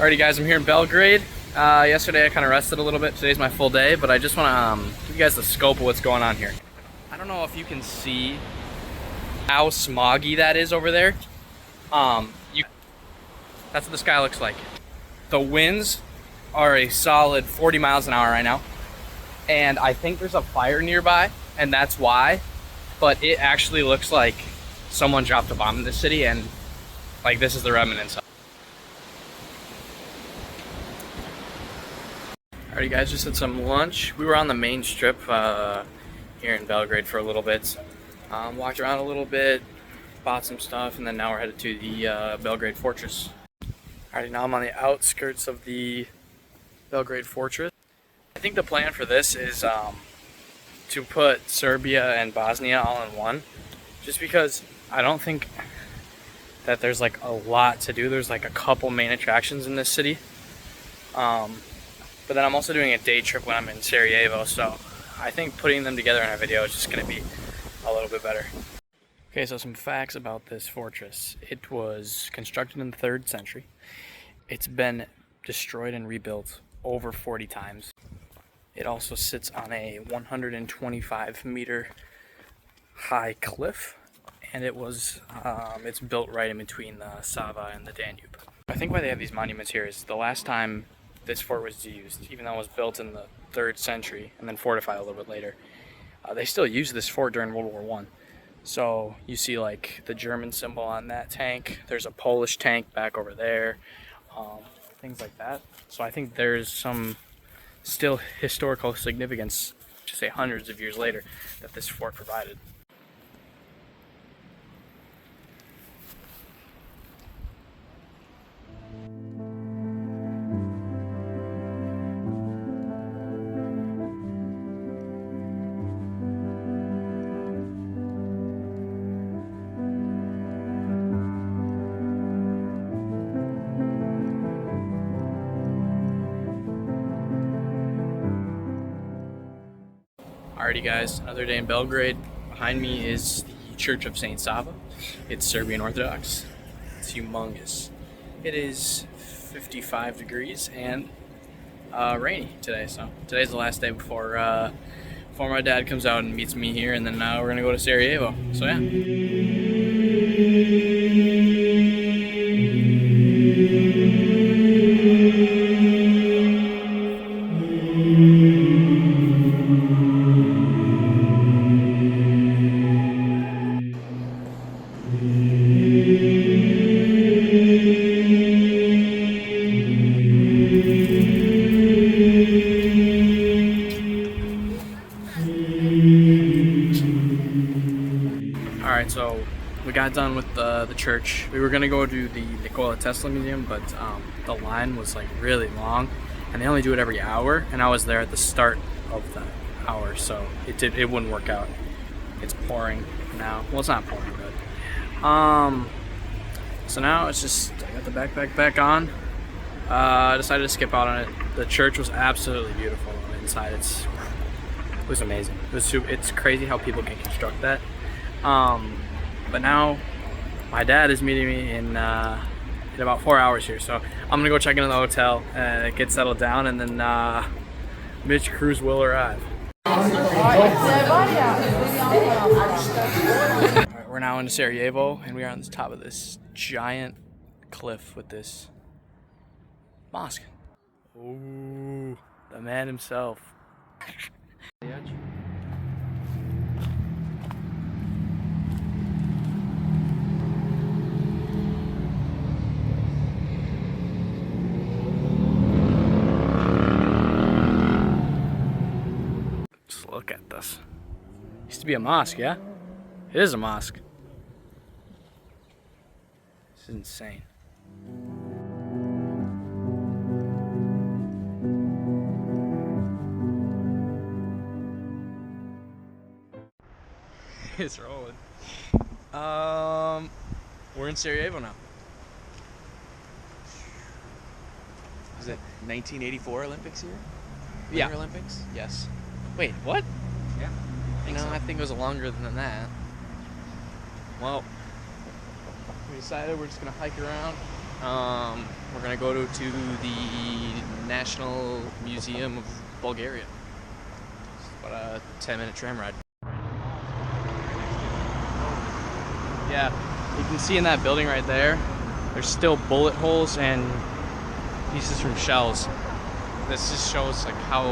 Alrighty guys, I'm here in Belgrade. Yesterday I kind of rested a little bit. Today's my full day, but I just want to give you guys the scope of what's going on here. I don't know if you can see how smoggy that is over there. That's what the sky looks like. The winds are a solid 40 miles an hour right now. And I think there's a fire nearby, and that's why. But it actually looks like someone dropped a bomb in this city, and like this is the remnants. Alrighty guys, just had some lunch. We were on the main strip here in Belgrade for a little bit. Walked around a little bit, bought some stuff, and then now we're headed to the Belgrade Fortress. Alrighty, now I'm on the outskirts of the Belgrade Fortress. I think the plan for this is to put Serbia and Bosnia all in one, just because I don't think that there's like a lot to do. There's like a couple main attractions in this city. But then I'm also doing a day trip when I'm in Sarajevo, so I think putting them together in a video is just going to be a little bit better. Okay, so some facts about this fortress. It was constructed in the 3rd century. It's been destroyed and rebuilt over 40 times. It also sits on a 125 meter high cliff, and it's built right in between the Sava and the Danube. I think why they have these monuments here is the last time this fort was used, even though it was built in the 3rd century and then fortified a little bit later, they still used this fort during World War I. So you see like the German symbol on that tank, there's a Polish tank back over there, things like that. So I think there's some still historical significance, to say hundreds of years later, that this fort provided. Alrighty guys, another day in Belgrade. Behind me is the Church of St. Sava. It's Serbian Orthodox. It's humongous. It is 55 degrees and rainy today, so today's the last day before my dad comes out and meets me here, and then we're gonna go to Sarajevo. So yeah. Alright, so we got done with the church. We were going to go to the Nikola Tesla Museum, but the line was like really long, and they only do it every hour, and I was there at the start of the hour, so it wouldn't work out. It's pouring now. Well, it's not pouring, but so now it's just, I got the backpack back on. I decided to skip out on it. The church was absolutely beautiful on the inside. It was amazing. It's crazy how people can construct that. But now my dad is meeting me in about 4 hours here, so I'm gonna go check into the hotel, get settled down, and then Mitch Cruz will arrive. Alright, we're now in Sarajevo, and we are on the top of this giant cliff with this mosque. Ooh, the man himself. Look at this. Used to be a mosque, yeah? It is a mosque. This is insane. It's rolling. We're in Sarajevo now. Was it 1984 Olympics here? Yeah. Winter Olympics? Yes. Wait, what? Yeah. I think it was longer than that. Well, we decided we're just gonna hike around, We're gonna go to the National Museum of Bulgaria. It's about a 10-minute tram ride. Yeah, you can see in that building right there, there's still bullet holes and pieces from shells. This just shows like how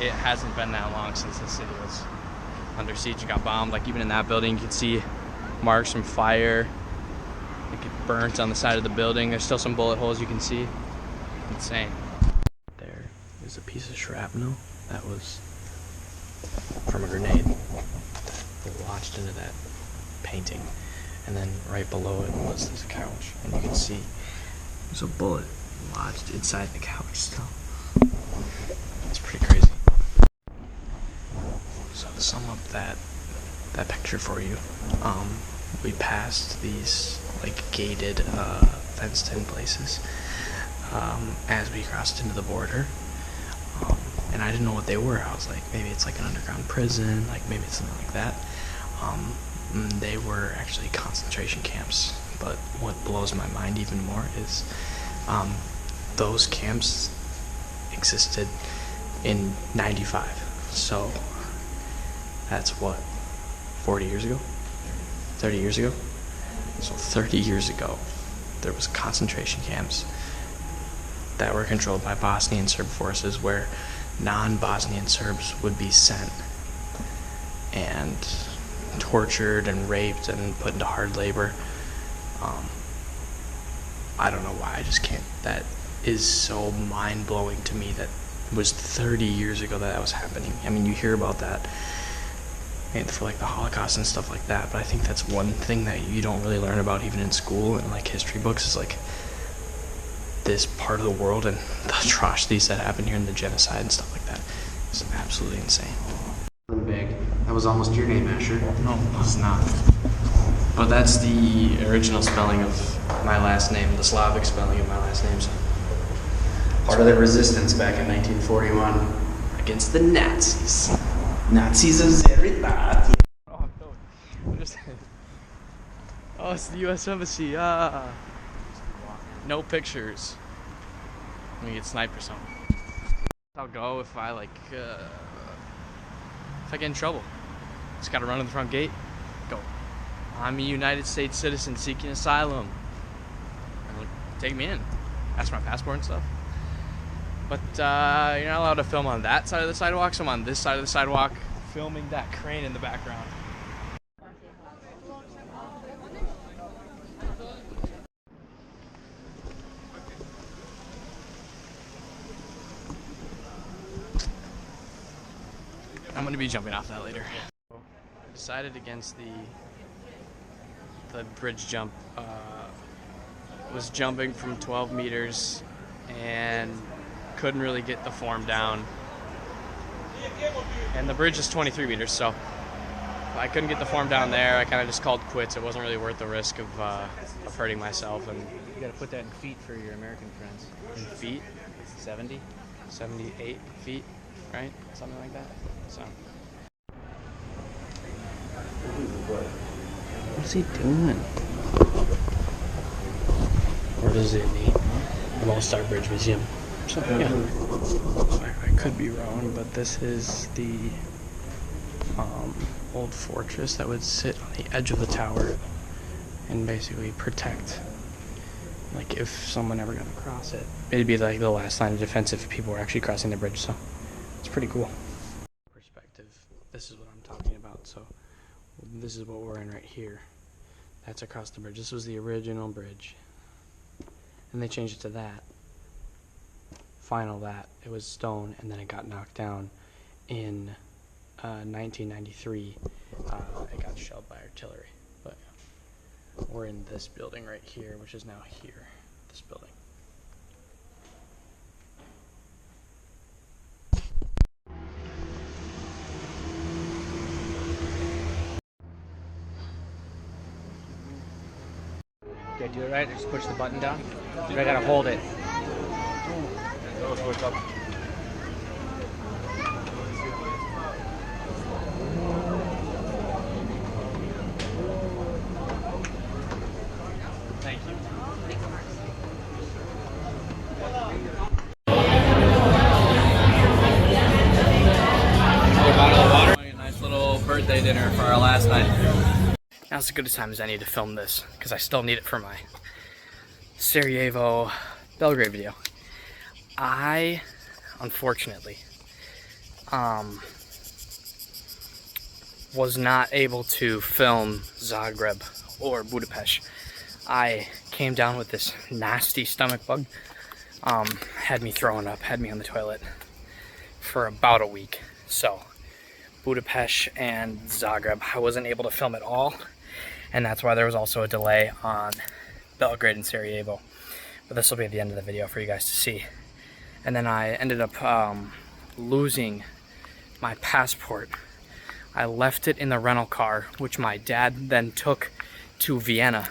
it hasn't been that long since the city was under siege and got bombed. Like even in that building, you can see marks from fire. Like it burnt on the side of the building. There's still some bullet holes you can see. Insane. There is a piece of shrapnel that was from a grenade that lodged into that painting. And then right below it was this couch. And you can see there's a bullet lodged inside the couch still. It's pretty crazy. So to sum up that picture for you, we passed these like gated, fenced-in places as we crossed into the border, and I didn't know what they were. I was like, maybe it's like an underground prison, like maybe it's something like that. They were actually concentration camps. But what blows my mind even more is those camps existed in '95. So that's what, 40 years ago? 30 years ago? So 30 years ago, there was concentration camps that were controlled by Bosnian Serb forces where non-Bosnian Serbs would be sent and tortured and raped and put into hard labor. I don't know why, I just can't. That is so mind-blowing to me that it was 30 years ago that was happening. I mean, you hear about that for like the Holocaust and stuff like that, but I think that's one thing that you don't really learn about even in school and like history books is like this part of the world and the atrocities that happen here and the genocide and stuff like that. It's absolutely insane. Big. That was almost your name, Asher. No, it's not. But that's the original spelling of my last name, the Slavic spelling of my last name. So. Part of the resistance back in 1941 Against the Nazis. Nazis of Zerita. Oh, it's the U.S. Embassy. No pictures. Let me get sniped or something. I'll go if I get in trouble. Just gotta run to the front gate. Go. I'm a United States citizen seeking asylum. And take me in. Ask my passport and stuff. But you're not allowed to film on that side of the sidewalk, so I'm on this side of the sidewalk filming that crane in the background. I'm gonna be jumping off that later. I decided against the bridge jump. Was jumping from 12 meters and couldn't really get the form down. And the bridge is 23 meters, so I couldn't get the form down there. I kind of just called quits. It wasn't really worth the risk of hurting myself. And You gotta put that in feet for your American friends. in feet, 70? 78 feet, right? Something like that. So. What's he doing? Or is it the Mostar Bridge Museum? Something, yeah. I could be wrong, but this is the old fortress that would sit on the edge of the tower and basically protect, like, if someone ever got to cross it. It'd be like the last line of defense if people were actually crossing the bridge, so it's pretty cool. Perspective, this is what I'm talking about, so this is what we're in right here. That's across the bridge. This was the original bridge. And they changed it to that. That. It was stone, and then it got knocked down in 1993. It got shelled by artillery. But we're in this building right here, which is now here. This building. Okay, do it right. Just push the button down. I gotta hold it. Thank you. Sunday dinner for our last night. Now's as good a time as any to film this, because I still need it for my Sarajevo, Belgrade video. I, unfortunately, was not able to film Zagreb or Budapest. I came down with this nasty stomach bug, had me throwing up, had me on the toilet for about a week. So Budapest and Zagreb, I wasn't able to film at all, and that's why there was also a delay on Belgrade and Sarajevo. But this will be at the end of the video for you guys to see. And then I ended up losing my passport. I left it in the rental car, which my dad then took to Vienna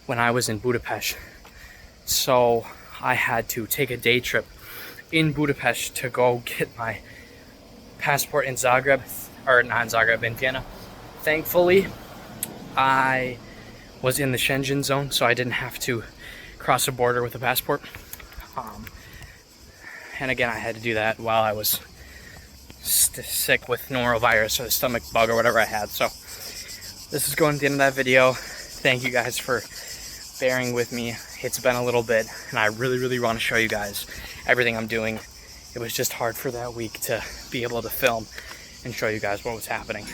when I was in Budapest. So I had to take a day trip in Budapest to go get my passport in Zagreb, or not in Zagreb, in Vienna. Thankfully, I was in the Schengen zone, so I didn't have to cross a border with a passport. And again, I had to do that while I was sick with norovirus or the stomach bug or whatever I had. So this is going to the end of that video. Thank you guys for bearing with me. It's been a little bit, and I really want to show you guys everything I'm doing. It was just hard for that week to be able to film and show you guys what was happening.